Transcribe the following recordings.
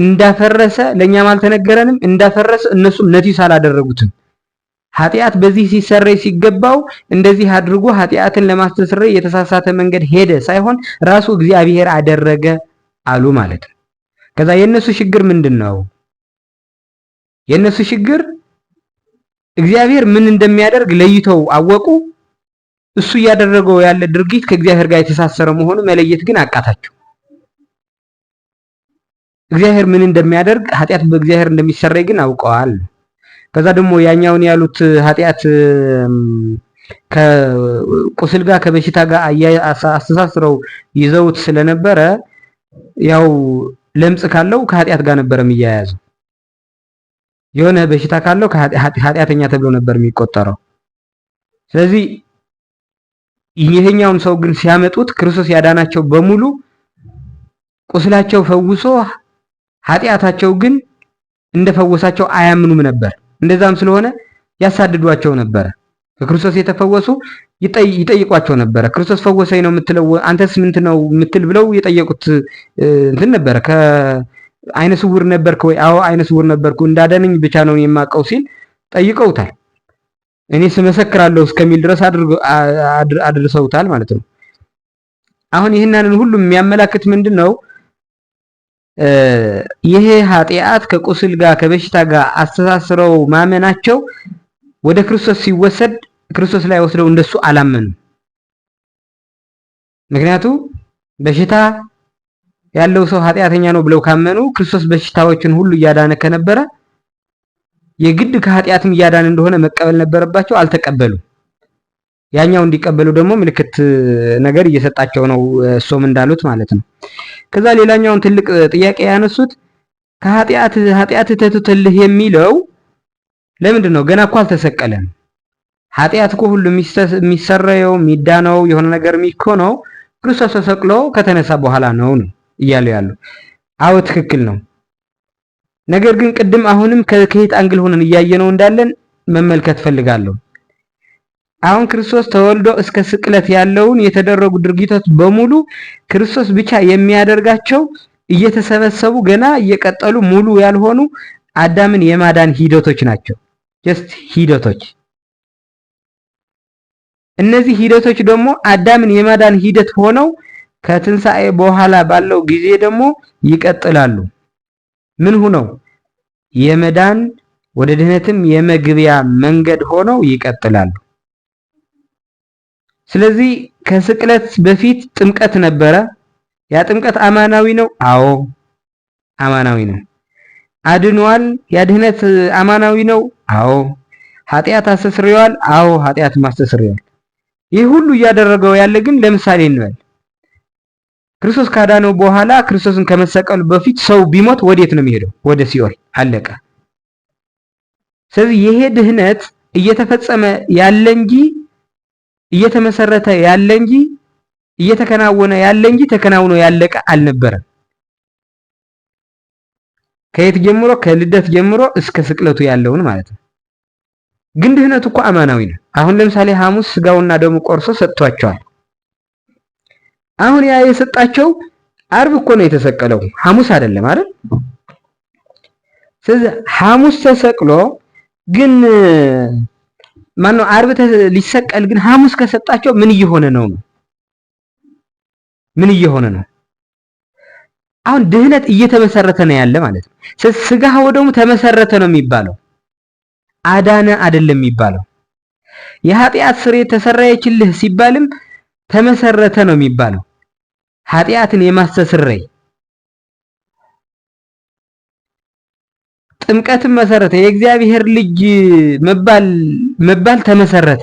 እንዳፈረሰ ለኛም አልተነገረንም። እንዳፈረሰ እነሱም ነቲስ አላደረጉትም። ኃጢአት በዚህ ሲሰረይ ሲገባው እንደዚህ አድርጎ ኃጢአትን ለማስተስረይ የተሳሳተ መንገድ ሄደ ሳይሆን ራሱ እግዚአብሔር አደረገ አሉ ማለት ነው። ከዛ የነሱ ችግር ምንድነው? የነሱ ችግር እግዚአብሔር ምን እንደሚያደርግ ለይተው አወቁ። እሱ ያደረገው ያለ ድርጊት ከእግዚአብሔር ጋር የተሳሰረ መሆኑ መለየት ግን አቃታቸው። እግዚአብሔር ምን እንደሚያደርግ ኃጢአት በእግዚአብሔር እንደሚሰረይ ግን አውቀዋል። ከዛ ደግሞ ያኛውን ያሉት ኃጢአት ከቁስል ጋር ከበሽታ ጋር አስተሳስረው ይዘውት ስለነበረ ያው ለምጽ ካለው ከኃጢአት ጋር ነበር የሚያያዘው። የሆነ በሽታ ካለው ኃጢአተኛ ተብሎ ነበር የሚቆጠረው። ስለዚህ ይሄኛውን ሰው ግን ሲያመጡት ክርስቶስ ያዳናቸው በሙሉ ቁስላቸው ፈውሶ ኃጢአታቸው ግን እንደፈወሳቸው አያምኑም ነበር። እንደዛም ስለሆነ ያሳድዷቸው ነበር። ከክርስቶስ የተፈወሱ ይጠይቋቸው ነበር። ክርስቶስ ፈወሰኝ ነው የምትለው አንተስ ምንድን ነው የምትል ብለው የጠየቁት እንትን ነበር። ከአይነ ስውር ነበርክ ወይ? አዎ አይነ ስውር ነበርኩ፣ እንዳዳነኝ ብቻ ነው የማውቀው ሲል ጠይቀውታል። እኔ ስመሰክራለሁ እስከሚል ድረስ አድርሰውታል ማለት ነው። አሁን ይህንን ሁሉ የሚያመላክት ምንድነው? ይሄ ኃጢአት ከቁስል ጋር ከበሽታ ጋር አስተሳስረው ማመናቸው ወደ ክርስቶስ ሲወሰድ ክርስቶስ ላይ ወስደው እንደሱ አላመኑም። ምክንያቱም በሽታ ያለው ሰው ኃጢአተኛ ነው ብለው ካመኑ ክርስቶስ በሽታዎችን ሁሉ እያዳነ ከነበረ የግድ ከኃጢአትም እያዳነ እንደሆነ መቀበል ነበረባቸው። አልተቀበሉም። ያኛው እንዲቀበሉ ደግሞ ምልክት ነገር እየሰጣቸው ነው፣ እሱም እንዳሉት ማለት ነው። ከዛ ሌላኛውን ትልቅ ጥያቄ ያነሱት ኃጢአት ተትተልህ የሚለው ለምንድን ነው? ገና እኮ አልተሰቀለም። ኃጢአት እኮ ሁሉ የሚሰረየው የሚዳነው የሆነ ነገር የሚኮነው ክርስቶስ ተሰቅሎ ከተነሳ በኋላ ነው እያሉ ያሉ። አዎ ትክክል ነው። ነገር ግን ቅድም አሁንም ከየት አንግል ሆነን እያየነው እንዳለን መመልከት ፈልጋለሁ። አሁን ክርስቶስ ተወልዶ እስከ ስቅለት ያለውን የተደረጉ ድርጊቶች በሙሉ ክርስቶስ ብቻ የሚያደርጋቸው እየተሰበሰቡ ገና እየቀጠሉ ሙሉ ያልሆኑ አዳምን የማዳን ሂደቶች ናቸው። ጀስት ሂደቶች። እነዚህ ሂደቶች ደግሞ አዳምን የማዳን ሂደት ሆነው ከትንሣኤ በኋላ ባለው ጊዜ ደግሞ ይቀጥላሉ። ምን ሆነው? የመዳን ወደ ድህነትም የመግቢያ መንገድ ሆነው ይቀጥላሉ። ስለዚህ ከስቅለት በፊት ጥምቀት ነበረ። ያ ጥምቀት አማናዊ ነው? አዎ አማናዊ ነው። አድኗል? ያ ድህነት አማናዊ ነው? አዎ። ኃጢአት አስተስርዮአል? አዎ ኃጢአት ማስተስርዮአል። ይህ ሁሉ እያደረገው ያለ ግን ለምሳሌ እንበል ክርስቶስ ካዳነው በኋላ ክርስቶስን ከመሰቀሉ በፊት ሰው ቢሞት ወዴት ነው የሚሄደው? ወደ ሲኦል። አለቀ። ስለዚህ ይሄ ድህነት እየተፈጸመ ያለ እንጂ እየተመሰረተ ያለ እንጂ እየተከናወነ ያለ እንጂ ተከናውኖ ያለቀ አልነበረም። ከየት ጀምሮ? ከልደት ጀምሮ እስከ ስቅለቱ ያለውን ማለት ነው። ግን ድህነቱ እኮ አማናዊ ነው። አሁን ለምሳሌ ሐሙስ ስጋውና ደሙ ቆርሶ ሰጥቷቸዋል። አሁን ያ የሰጣቸው ዓርብ እኮ ነው የተሰቀለው፣ ሐሙስ አይደለም አይደል? ስለዚህ ሐሙስ ተሰቅሎ ግን ማነው ዓርብ ሊሰቀል ግን ሐሙስ ከሰጣቸው ምን እየሆነ ነው? ምን እየሆነ ነው? አሁን ድህነት እየተመሰረተ ነው ያለ ማለት ነው። ስጋህ ወደሙ ተመሰረተ ነው የሚባለው፣ አዳነ አይደለም የሚባለው። የኃጢአት ስርየት ተሰረየችልህ ሲባልም ተመሰረተ ነው የሚባለው። ኃጢአትን የማስተስረይ ጥምቀትን መሰረተ፣ የእግዚአብሔር ልጅ መባል ተመሰረተ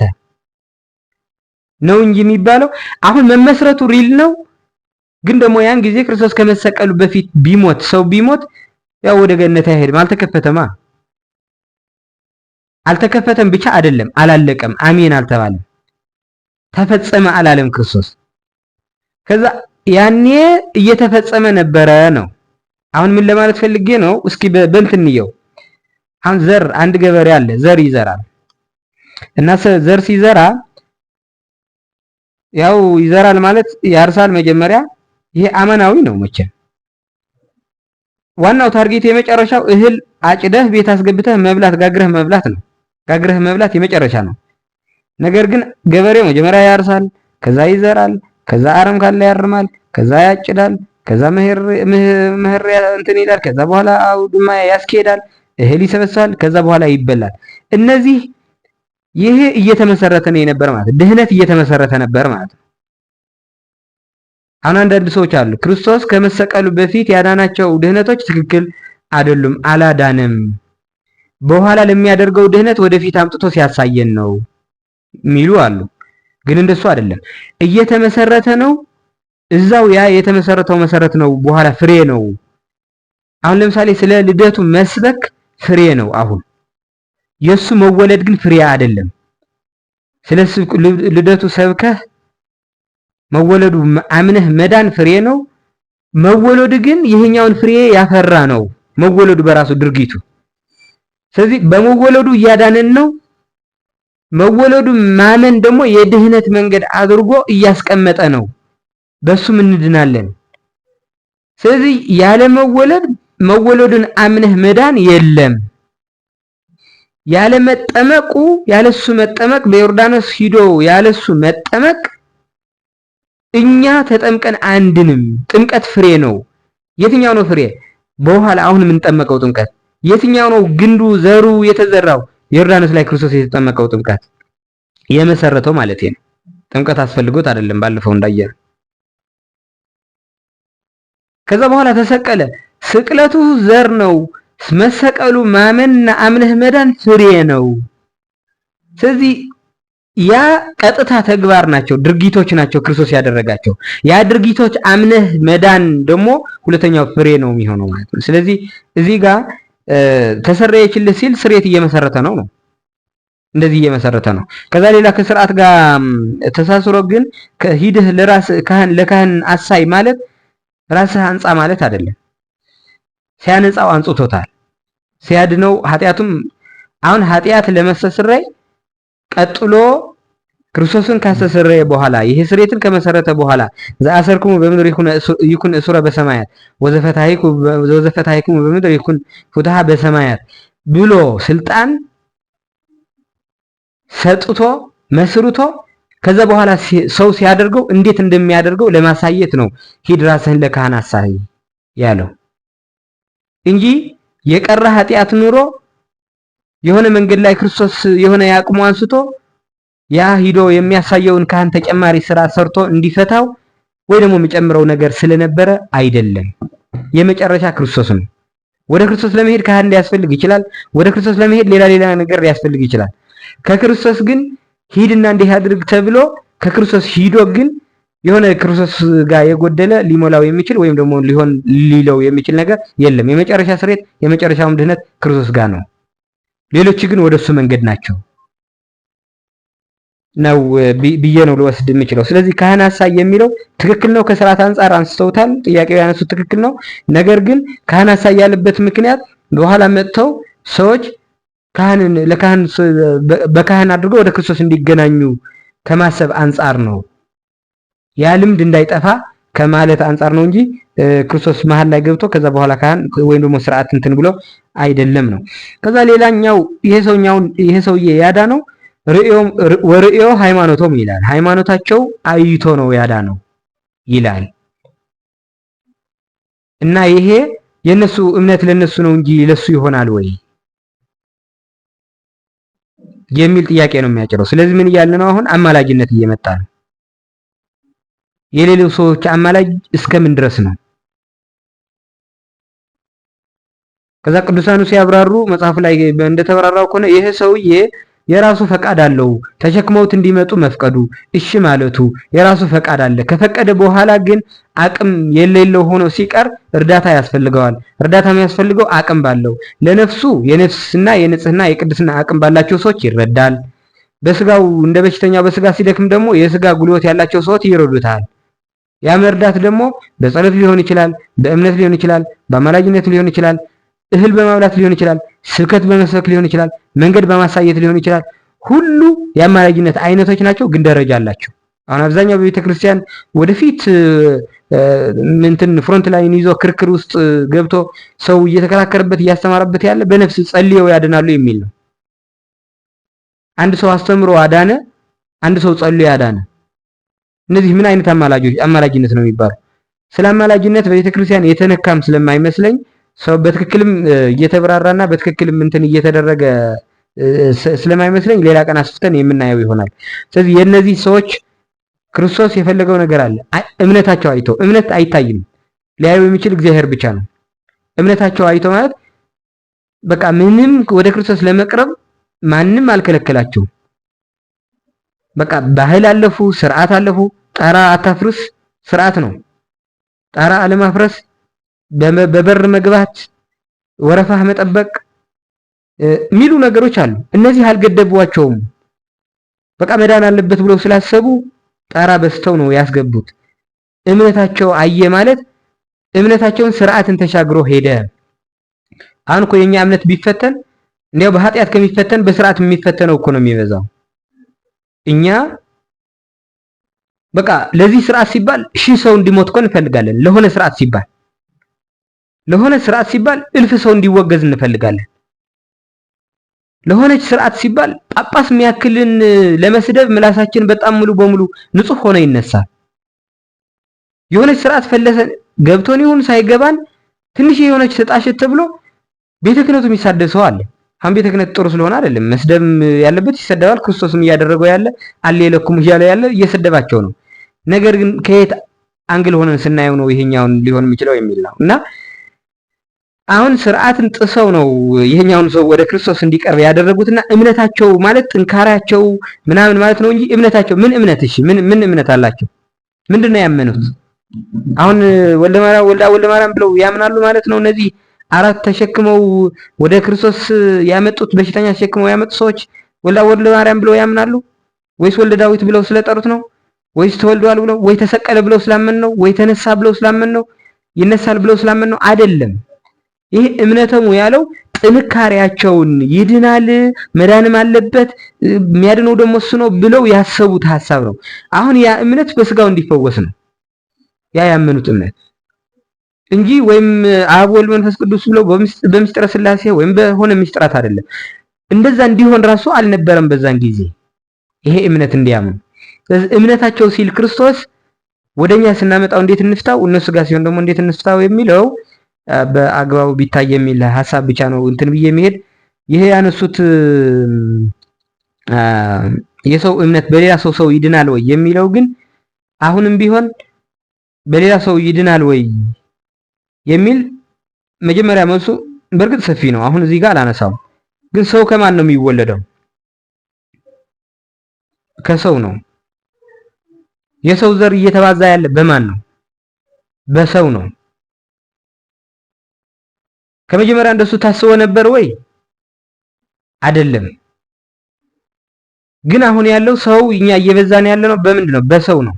ነው እንጂ የሚባለው አሁን መመስረቱ ሪል ነው። ግን ደግሞ ያን ጊዜ ክርስቶስ ከመሰቀሉ በፊት ቢሞት ሰው ቢሞት ያው ወደ ገነት አይሄድም። አልተከፈተም ብቻ አይደለም አላለቀም፣ አሜን አልተባለም፣ ተፈጸመ አላለም ክርስቶስ። ከዛ ያኔ እየተፈጸመ ነበረ ነው። አሁን ምን ለማለት ፈልጌ ነው? እስኪ በእንትንየው አሁን ዘር አንድ ገበሬ አለ፣ ዘር ይዘራል እና ዘር ሲዘራ ያው ይዘራል ማለት ያርሳል መጀመሪያ። ይሄ አማናዊ ነው መቼም ዋናው ታርጌት የመጨረሻው እህል አጭደህ ቤት አስገብተህ መብላት ጋግረህ መብላት ነው። ጋግረህ መብላት የመጨረሻ ነው። ነገር ግን ገበሬው መጀመሪያ ያርሳል፣ ከዛ ይዘራል፣ ከዛ አረም ካለ ያርማል፣ ከዛ ያጭዳል፣ ከዛ መኸር እንትን ይላል፣ ከዛ በኋላ አውድማ ያስኬዳል፣ እህል ይሰበስባል፣ ከዛ በኋላ ይበላል። እነዚህ ይሄ እየተመሰረተ ነው የነበረ ማለት ድህነት እየተመሰረተ ነበር ማለት ነው። አሁን አንዳንድ ሰዎች አሉ ክርስቶስ ከመሰቀሉ በፊት ያዳናቸው ድህነቶች ትክክል አይደሉም፣ አላዳንም፣ በኋላ ለሚያደርገው ድህነት ወደፊት አምጥቶ ሲያሳየን ነው ሚሉ አሉ። ግን እንደሱ አይደለም። እየተመሰረተ ነው፣ እዛው ያ የተመሰረተው መሰረት ነው፣ በኋላ ፍሬ ነው። አሁን ለምሳሌ ስለ ልደቱ መስበክ ፍሬ ነው። አሁን የሱ መወለድ ግን ፍሬ አይደለም። ስለ ልደቱ ሰብከህ መወለዱ አምነህ መዳን ፍሬ ነው። መወለዱ ግን ይሄኛውን ፍሬ ያፈራ ነው። መወለዱ በራሱ ድርጊቱ። ስለዚህ በመወለዱ እያዳነን ነው። መወለዱ ማመን ደግሞ የድህነት መንገድ አድርጎ እያስቀመጠ ነው። በሱም እንድናለን። ስለዚህ ያለ መወለድ መወለዱን አምነህ መዳን የለም። ያለ መጠመቁ ያለሱ መጠመቅ በዮርዳኖስ ሂዶ ያለሱ መጠመቅ እኛ ተጠምቀን አንድንም። ጥምቀት ፍሬ ነው። የትኛው ነው ፍሬ? በኋላ አሁን የምንጠመቀው ጥምቀት የትኛው ነው? ግንዱ ዘሩ የተዘራው ዮርዳኖስ ላይ ክርስቶስ የተጠመቀው ጥምቀት የመሰረተው ማለት ነው። ጥምቀት አስፈልጎት አይደለም፣ ባለፈው እንዳየን። ከዛ በኋላ ተሰቀለ። ስቅለቱ ዘር ነው። መሰቀሉ ማመንና አምነህ መዳን ፍሬ ነው። ስለዚህ ያ ቀጥታ ተግባር ናቸው፣ ድርጊቶች ናቸው ክርስቶስ ያደረጋቸው። ያ ድርጊቶች አምነህ መዳን ደግሞ ሁለተኛው ፍሬ ነው የሚሆነው ማለት ነው። ስለዚህ እዚህ ጋር ተሰረየችልህ ሲል ስሬት እየመሰረተ ነው። እንደዚህ እየመሰረተ ነው። ከዛ ሌላ ከስርዓት ጋር ተሳስሮ ግን ከሂድህ ለራስ ካህን ለካህን አሳይ ማለት ራስህ አንጻ ማለት አይደለም። ሲያነጻው አንጽቶታል፣ ሲያድነው ኃጢአቱም አሁን ኃጢአት ለመሰስረይ ቀጥሎ ክርስቶስን ካስተሰረየ በኋላ ይሄ ስሬትን ከመሰረተ በኋላ ዘአሰርኩሙ በምድር ይኩን እሱረ በሰማያት ወዘፈታሂኩሙ በምድር ይኩን ፍትሐ በሰማያት ብሎ ስልጣን ሰጥቶ መስርቶ ከዛ በኋላ ሰው ሲያደርገው እንዴት እንደሚያደርገው ለማሳየት ነው ሂድ ራስህን ለካህን አሳይ ያለው እንጂ የቀረ ኃጢአት ኑሮ የሆነ መንገድ ላይ ክርስቶስ የሆነ ያቅሙ አንስቶ ያ ሂዶ የሚያሳየውን ካህን ተጨማሪ ስራ ሰርቶ እንዲፈታው ወይ ደግሞ የሚጨምረው ነገር ስለነበረ አይደለም። የመጨረሻ ክርስቶስ ነው። ወደ ክርስቶስ ለመሄድ ካህን ሊያስፈልግ ይችላል። ወደ ክርስቶስ ለመሄድ ሌላ ነገር ሊያስፈልግ ይችላል። ከክርስቶስ ግን ሂድና እንዲህ አድርግ ተብሎ ከክርስቶስ ሂዶ ግን የሆነ ክርስቶስ ጋር የጎደለ ሊሞላው የሚችል ወይም ደግሞ ሊለው የሚችል ነገር የለም። የመጨረሻ ስሬት የመጨረሻውም ድህነት ክርስቶስ ጋር ነው። ሌሎች ግን ወደሱ መንገድ ናቸው ነው ብዬ ነው ልወስድ የምችለው። ስለዚህ ካህን አሳይ የሚለው ትክክል ነው። ከስርዓት አንጻር አንስተውታል። ጥያቄው ያነሱት ትክክል ነው። ነገር ግን ካህን አሳይ ያለበት ምክንያት በኋላ መጥተው ሰዎች ካህንን ለካህን በካህን አድርገው ወደ ክርስቶስ እንዲገናኙ ከማሰብ አንጻር ነው። ያ ልምድ እንዳይጠፋ ከማለት አንጻር ነው እንጂ ክርስቶስ መሃል ላይ ገብቶ ከዛ በኋላ ካህን ወይም ደግሞ ስርዓት እንትን ብሎ አይደለም ነው። ከዛ ሌላኛው ይሄ ሰውዬ ያዳነው ወርእዮ ሃይማኖቶም ይላል። ሃይማኖታቸው አይቶ ነው ያዳነው ይላል። እና ይሄ የነሱ እምነት ለነሱ ነው እንጂ ለሱ ይሆናል ወይ የሚል ጥያቄ ነው የሚያጭረው። ስለዚህ ምን እያለ ነው አሁን? አማላጅነት እየመጣ ነው። የሌሎች ሰዎች አማላጅ እስከምን ድረስ ነው? ከዛ ቅዱሳኑ ሲያብራሩ መጽሐፍ ላይ እንደተበራራው ከሆነ ይሄ ሰውዬ የራሱ ፈቃድ አለው። ተሸክመውት እንዲመጡ መፍቀዱ፣ እሺ ማለቱ የራሱ ፈቃድ አለ። ከፈቀደ በኋላ ግን አቅም የሌለው ሆኖ ሲቀር እርዳታ ያስፈልገዋል። እርዳታ የሚያስፈልገው አቅም ባለው ለነፍሱ የነፍስና የንጽህና የቅድስና አቅም ባላቸው ሰዎች ይረዳል። በስጋው እንደ በሽተኛው በስጋ ሲደክም ደግሞ የስጋ ጉልበት ያላቸው ሰዎች ይረዱታል። ያ መርዳት ደግሞ በጸሎት ሊሆን ይችላል፣ በእምነት ሊሆን ይችላል፣ በአማላጅነት ሊሆን ይችላል፣ እህል በማብላት ሊሆን ይችላል፣ ስብከት በመስበክ ሊሆን ይችላል፣ መንገድ በማሳየት ሊሆን ይችላል። ሁሉ የአማላጅነት አይነቶች ናቸው፣ ግን ደረጃ አላቸው። አሁን አብዛኛው በቤተ ክርስቲያን ወደፊት እንትን ፍሮንት ላይን ይዞ ክርክር ውስጥ ገብቶ ሰው እየተከራከረበት እያስተማረበት ያለ በነፍስ ጸልየው ያድናሉ የሚል ነው። አንድ ሰው አስተምሮ አዳነ፣ አንድ ሰው ጸልዮ ያዳነ። እነዚህ ምን አይነት አማላጅነት ነው የሚባለው? ስለ አማላጅነት በቤተክርስቲያን የተነካም ስለማይመስለኝ ሰው በትክክልም እየተብራራና በትክክልም እንትን እየተደረገ ስለማይመስለኝ ሌላ ቀን አስፍተን የምናየው ይሆናል። ስለዚህ የነዚህ ሰዎች ክርስቶስ የፈለገው ነገር አለ። እምነታቸው አይተው፣ እምነት አይታይም፣ ሊያየው የሚችል እግዚአብሔር ብቻ ነው። እምነታቸው አይተው ማለት በቃ ምንም ወደ ክርስቶስ ለመቅረብ ማንም አልከለከላቸውም። በቃ ባህል አለፉ፣ ስርዓት አለፉ። ጣራ አታፍርስ ስርዓት ነው። ጣራ አለማፍረስ፣ በበር መግባት፣ ወረፋህ መጠበቅ የሚሉ ነገሮች አሉ። እነዚህ አልገደቧቸውም። በቃ መዳን አለበት ብለው ስላሰቡ ጣራ በስተው ነው ያስገቡት። እምነታቸው አየ ማለት እምነታቸውን ስርዓትን ተሻግሮ ሄደ። አሁን እኮ የኛ እምነት ቢፈተን እንዲያው በኃጢአት ከሚፈተን በስርዓት የሚፈተነው እኮ ነው የሚበዛው። እኛ በቃ ለዚህ ስርዓት ሲባል ሺህ ሰው እንዲሞት እኮ እንፈልጋለን። ለሆነ ስርዓት ሲባል እልፍ ሰው እንዲወገዝ እንፈልጋለን። ለሆነች ስርዓት ሲባል ጳጳስ የሚያክልን ለመስደብ ምላሳችን በጣም ሙሉ በሙሉ ንጹህ ሆነ ይነሳል። የሆነች ስርዓት ፈለሰን ገብቶን ይሁን ሳይገባን ትንሽ የሆነች ተጣሸት ተብሎ ቤተ ክህነቱ የሚሳደብ ሰው አለ። አሁን ቤተ ክህነት ጥሩ ስለሆነ አይደለም፣ መስደብ ያለበት ይሰደባል። ክርስቶስም እያደረገው ያለ አሌለኩም እያለ ያለ እየሰደባቸው ነው። ነገር ግን ከየት አንግል ሆነን ስናየው ነው ይሄኛውን ሊሆን የሚችለው የሚል ነው እና አሁን ስርዓትን ጥሰው ነው ይሄኛውን ሰው ወደ ክርስቶስ እንዲቀርብ ያደረጉትና እምነታቸው ማለት ጥንካሬያቸው ምናምን ማለት ነው እንጂ እምነታቸው ምን እምነት? እሺ ምን እምነት አላቸው? ምንድነው ያመኑት? አሁን ወልደ ማርያም ብለው ያምናሉ ማለት ነው። እነዚህ አራት ተሸክመው ወደ ክርስቶስ ያመጡት በሽተኛ ተሸክመው ያመጡ ሰዎች ወልደ ማርያም ብለው ያምናሉ? ወይስ ወልደ ዳዊት ብለው ስለጠሩት ነው? ወይስ ተወልዷል ብለው ወይ ተሰቀለ ብለው ስላመን ነው? ወይ ተነሳ ብለው ስላመን ነው? ይነሳል ብለው ስላመን ነው? አይደለም። ይሄ እምነተሙ ያለው ጥንካሬያቸውን ይድናል፣ መዳንም አለበት፣ የሚያድነው ደግሞ እሱ ነው ብለው ያሰቡት ሐሳብ ነው። አሁን ያ እምነት በስጋው እንዲፈወስ ነው ያ ያመኑት እምነት እንጂ ወይም አብ ወልድ መንፈስ ቅዱስ ብለው በምስጢረ ሥላሴ ወይም በሆነ ምስጢራት አይደለም። እንደዛ እንዲሆን ራሱ አልነበረም በዛን ጊዜ ይሄ እምነት እንዲያምኑ። ስለዚህ እምነታቸው ሲል ክርስቶስ ወደኛ ስናመጣው እንዴት እንፍታው፣ እነሱ ጋር ሲሆን ደግሞ እንዴት እንፍታው የሚለው በአግባቡ ቢታይ የሚል ሐሳብ ብቻ ነው እንትን ብዬ መሄድ። ይሄ ያነሱት የሰው እምነት በሌላ ሰው ይድናል ወይ የሚለው ግን አሁንም ቢሆን በሌላ ሰው ይድናል ወይ የሚል መጀመሪያ መልሱ በእርግጥ ሰፊ ነው። አሁን እዚህ ጋር አላነሳውም። ግን ሰው ከማን ነው የሚወለደው? ከሰው ነው። የሰው ዘር እየተባዛ ያለ በማን ነው? በሰው ነው። ከመጀመሪያ እንደሱ ታስቦ ነበር ወይ? አይደለም። ግን አሁን ያለው ሰው እኛ እየበዛን ያለ ነው በምንድን ነው? በሰው ነው።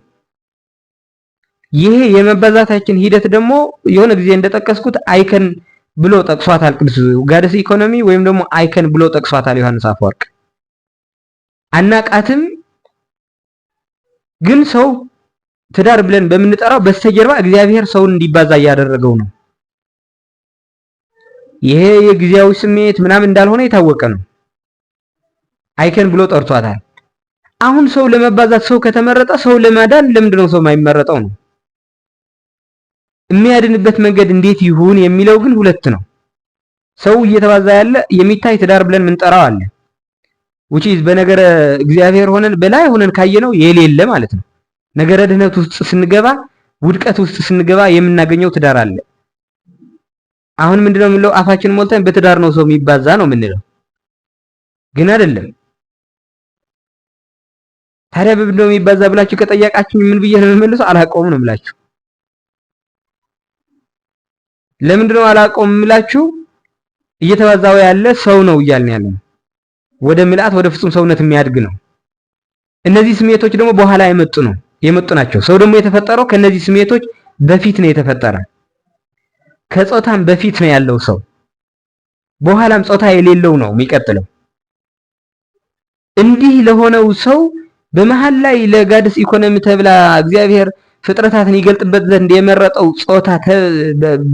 ይሄ የመባዛታችን ሂደት ደግሞ የሆነ ጊዜ እንደጠቀስኩት አይከን ብሎ ጠቅሷታል ቅዱስ ጋደስ ኢኮኖሚ ወይም ደግሞ አይከን ብሎ ጠቅሷታል ዮሐንስ አፈወርቅ። አናቃትም። ግን ሰው ትዳር ብለን በምንጠራው በስተጀርባ እግዚአብሔር ሰውን እንዲባዛ እያደረገው ነው። ይሄ የጊዜያዊ ስሜት ምናምን እንዳልሆነ የታወቀ ነው። አይከን ብሎ ጠርቷታል። አሁን ሰው ለመባዛት ሰው ከተመረጠ ሰው ለማዳን ለምንድነው ሰው የማይመረጠው ነው? የሚያድንበት መንገድ እንዴት ይሁን የሚለው ግን ሁለት ነው። ሰው እየተባዛ ያለ የሚታይ ትዳር ብለን ምንጠራው አለ which is በነገረ እግዚአብሔር ሆነን በላይ ሆነን ካየነው የሌለ ማለት ነው። ነገረ ድህነት ውስጥ ስንገባ ውድቀት ውስጥ ስንገባ የምናገኘው ትዳር አለ። አሁን ምንድነው የምንለው? አፋችን ሞልተን በትዳር ነው ሰው የሚባዛ ነው የምንለው፣ ግን አይደለም። ታዲያ በምንድነው የሚባዛ ብላችሁ ከጠየቃችሁ ምን ብዬ ነው የምመልሰው? አላውቀውም ነው የምላችሁ። ለምንድነው አላውቀውም የምላችሁ? እየተባዛው ያለ ሰው ነው እያልን ያለ ነው። ወደ ምልአት ወደ ፍጹም ሰውነት የሚያድግ ነው። እነዚህ ስሜቶች ደግሞ በኋላ የመጡ ናቸው። ሰው ደግሞ የተፈጠረው ከነዚህ ስሜቶች በፊት ነው የተፈጠረ። ከጾታም በፊት ነው ያለው ሰው። በኋላም ጾታ የሌለው ነው የሚቀጥለው። እንዲህ ለሆነው ሰው በመሃል ላይ ለጋድስ ኢኮኖሚ ተብላ እግዚአብሔር ፍጥረታትን ይገልጥበት ዘንድ የመረጠው ጾታ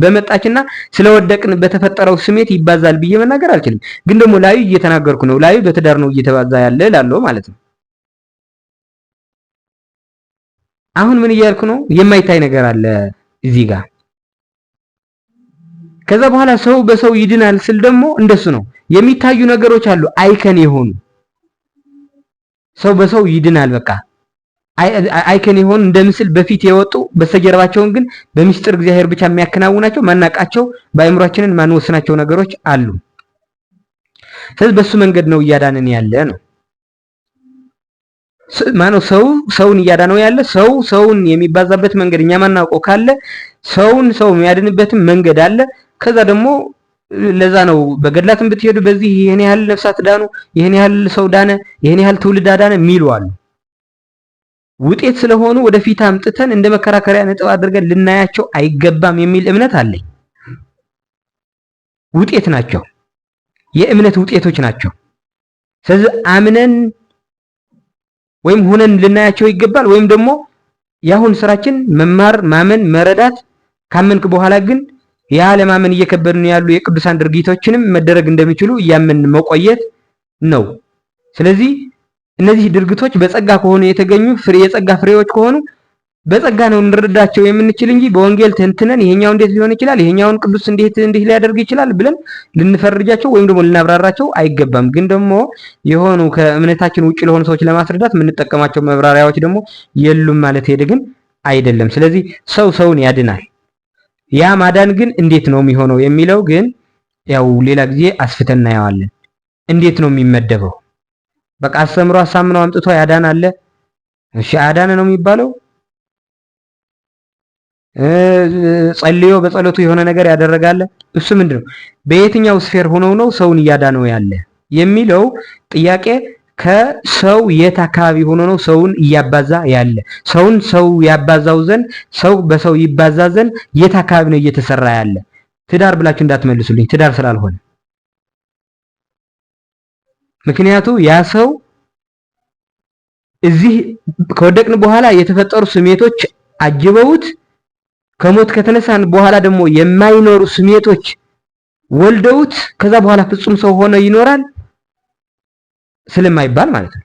በመጣችና ስለወደቅን በተፈጠረው ስሜት ይባዛል ብዬ መናገር አልችልም። ግን ደግሞ ላዩ እየተናገርኩ ነው። ላዩ በትዳር ነው እየተባዛ ያለ እላለሁ ማለት ነው። አሁን ምን እያልኩ ነው? የማይታይ ነገር አለ እዚህ ጋር። ከዛ በኋላ ሰው በሰው ይድናል ስል ደግሞ እንደሱ ነው። የሚታዩ ነገሮች አሉ አይከን የሆኑ ሰው በሰው ይድናል በቃ አይከን የሆኑ እንደ ምስል በፊት የወጡ በስተጀርባቸውን ግን በሚስጥር እግዚአብሔር ብቻ የሚያከናውናቸው ማናቃቸው በአእምሯችንን ማንወስናቸው ነገሮች አሉ። ስለዚህ በሱ መንገድ ነው እያዳነን ያለ ነው። ማነው ሰውን እያዳነው ያለ? ሰውን የሚባዛበት መንገድ እኛ ማናውቀው ካለ ሰው የሚያድንበትም መንገድ አለ። ከዛ ደግሞ ለዛ ነው በገድላትም ብትሄዱ በዚህ ይሄን ያህል ነፍሳት ዳኑ፣ ይሄን ያህል ሰው ዳነ፣ ይሄን ያህል ትውልድ አዳነ የሚሉ አሉ። ውጤት ስለሆኑ ወደፊት አምጥተን እንደ መከራከሪያ ነጥብ አድርገን ልናያቸው አይገባም የሚል እምነት አለኝ። ውጤት ናቸው፣ የእምነት ውጤቶች ናቸው። ስለዚህ አምነን ወይም ሆነን ልናያቸው ይገባል። ወይም ደግሞ ያሁን ስራችን መማር፣ ማመን፣ መረዳት ካመንክ በኋላ ግን ያ ለማመን እየከበዱን ያሉ የቅዱሳን ድርጊቶችንም መደረግ እንደሚችሉ እያመን መቆየት ነው። ስለዚህ እነዚህ ድርጊቶች በጸጋ ከሆኑ የተገኙ የጸጋ ፍሬዎች ከሆኑ በጸጋ ነው እንረዳቸው የምንችል እንጂ በወንጌል ተንትነን ይሄኛው እንዴት ሊሆን ይችላል፣ ይሄኛውን ቅዱስ እንዴት ሊያደርግ ይችላል ብለን ልንፈርጃቸው ወይም ደግሞ ልናብራራቸው አይገባም። ግን ደግሞ የሆኑ ከእምነታችን ውጭ ለሆኑ ሰዎች ለማስረዳት የምንጠቀማቸው መብራሪያዎች ደግሞ የሉም ማለት ሄደ ግን አይደለም። ስለዚህ ሰውን ያድናል። ያ ማዳን ግን እንዴት ነው የሚሆነው የሚለው ግን ያው ሌላ ጊዜ አስፍተን እናየዋለን። እንዴት ነው የሚመደበው? በቃ አስተምሮ አሳምነው አምጥቶ ያዳን አለ። እሺ አዳነ ነው የሚባለው? ጸልዮ በጸሎቱ የሆነ ነገር ያደረጋለ? እሱ ምንድነው? በየትኛው ስፌር ሆኖ ነው ሰውን እያዳነው ያለ የሚለው ጥያቄ ከሰው የት አካባቢ ሆኖ ነው ሰውን እያባዛ ያለ? ሰው ያባዛው ዘንድ ሰው በሰው ይባዛ ዘንድ የት አካባቢ ነው እየተሰራ ያለ? ትዳር ብላችሁ እንዳትመልሱልኝ፣ ትዳር ስላልሆነ። ምክንያቱ ያ ሰው እዚህ ከወደቅን በኋላ የተፈጠሩ ስሜቶች አጅበውት ከሞት ከተነሳን በኋላ ደግሞ የማይኖሩ ስሜቶች ወልደውት ከዛ በኋላ ፍጹም ሰው ሆኖ ይኖራል ስለማይባል ማለት ነው።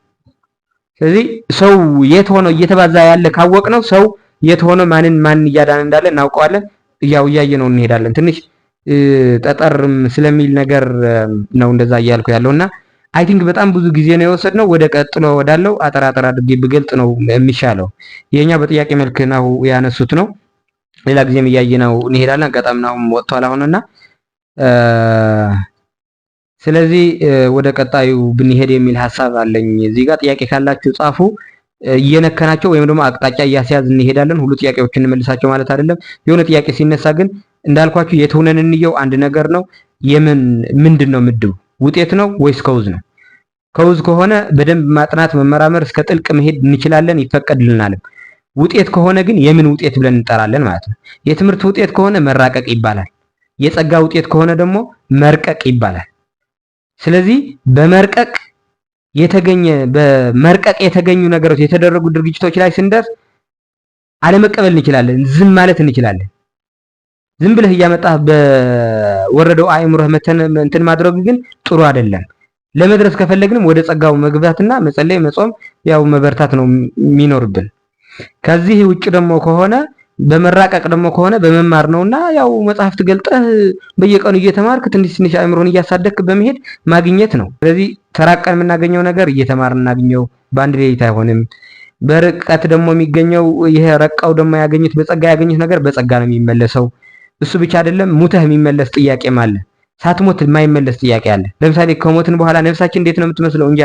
ስለዚህ ሰው የት ሆኖ እየተባዛ ያለ ካወቅነው ሰው የት ሆኖ ማን እያዳነ እንዳለ እናውቀዋለን። ያው እያየነው እንሄዳለን። ትንሽ ጠጠርም ስለሚል ነገር ነው እንደዛ እያልኩ ያለውና አይ ቲንክ በጣም ብዙ ጊዜ ነው የወሰድነው። ወደ ቀጥሎ ወዳለው አጠር አድርጌ ብገልጥ ነው የሚሻለው። የኛ በጥያቄ መልክ ነው ያነሱት ነው። ሌላ ጊዜም እያየነው እንሄዳለን። አጋጣሚውም ወጥቷል አሁንና ስለዚህ ወደ ቀጣዩ ብንሄድ የሚል ሐሳብ አለኝ። እዚህ ጋር ጥያቄ ካላችሁ ጻፉ። እየነከናቸው ወይም ደግሞ አቅጣጫ እያስያዝ እንሄዳለን። ሁሉ ጥያቄዎችን እንመልሳቸው ማለት አይደለም። የሆነ ጥያቄ ሲነሳ ግን እንዳልኳችሁ የት ሆነን እንየው አንድ ነገር ነው። ምንድነው ምድቡ? ውጤት ነው ወይስ ከውዝ ነው? ከውዝ ከሆነ በደንብ ማጥናት መመራመር እስከ ጥልቅ መሄድ እንችላለን፣ ይፈቀድልናል። ውጤት ከሆነ ግን የምን ውጤት ብለን እንጠራለን ማለት ነው። የትምህርት ውጤት ከሆነ መራቀቅ ይባላል። የጸጋ ውጤት ከሆነ ደግሞ መርቀቅ ይባላል። ስለዚህ በመርቀቅ የተገኙ ነገሮች የተደረጉ ድርጊቶች ላይ ስንደርስ አለመቀበል እንችላለን፣ ዝም ማለት እንችላለን። ዝም ብለህ እያመጣህ በወረደው አእምሮህ እንትን ማድረግ ግን ጥሩ አይደለም። ለመድረስ ከፈለግንም ወደ ጸጋው መግባትና መጸለይ፣ መጾም፣ ያው መበርታት ነው የሚኖርብን። ከዚህ ውጭ ደግሞ ከሆነ በመራቀቅ ደግሞ ከሆነ በመማር ነውና ያው መጽሐፍት ገልጠህ በየቀኑ እየተማርክ ትንሽ አእምሮን እያሳደግክ በመሄድ ማግኘት ነው። ስለዚህ ተራቀን የምናገኘው ነገር እየተማርን እናገኘው፣ በአንድ ሌሊት አይሆንም። በርቀት ደግሞ የሚገኘው ይሄ ረቀው ደግሞ ያገኙት በጸጋ ያገኙት ነገር በጸጋ ነው የሚመለሰው። እሱ ብቻ አይደለም፣ ሙተህ የሚመለስ ጥያቄም አለ። ሳትሞት የማይመለስ ጥያቄ አለ። ለምሳሌ ከሞትን በኋላ ነፍሳችን እንዴት ነው የምትመስለው? እንጃ፣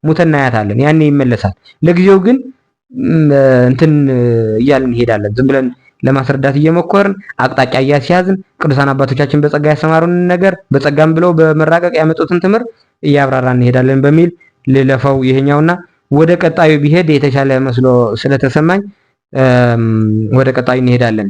ሙተን እናያታለን፣ ያኔ ይመለሳል። ለጊዜው ግን እንትን እያልን እንሄዳለን። ዝም ብለን ለማስረዳት እየሞከርን አቅጣጫ እያስያዝን ቅዱሳን አባቶቻችን በጸጋ ያስተማሩን ነገር በጸጋም ብለው በመራቀቅ ያመጡትን ትምህርት እያብራራን እንሄዳለን በሚል ልለፈው ይሄኛውና ወደ ቀጣዩ ቢሄድ የተሻለ መስሎ ስለተሰማኝ ወደ ቀጣዩ እንሄዳለን።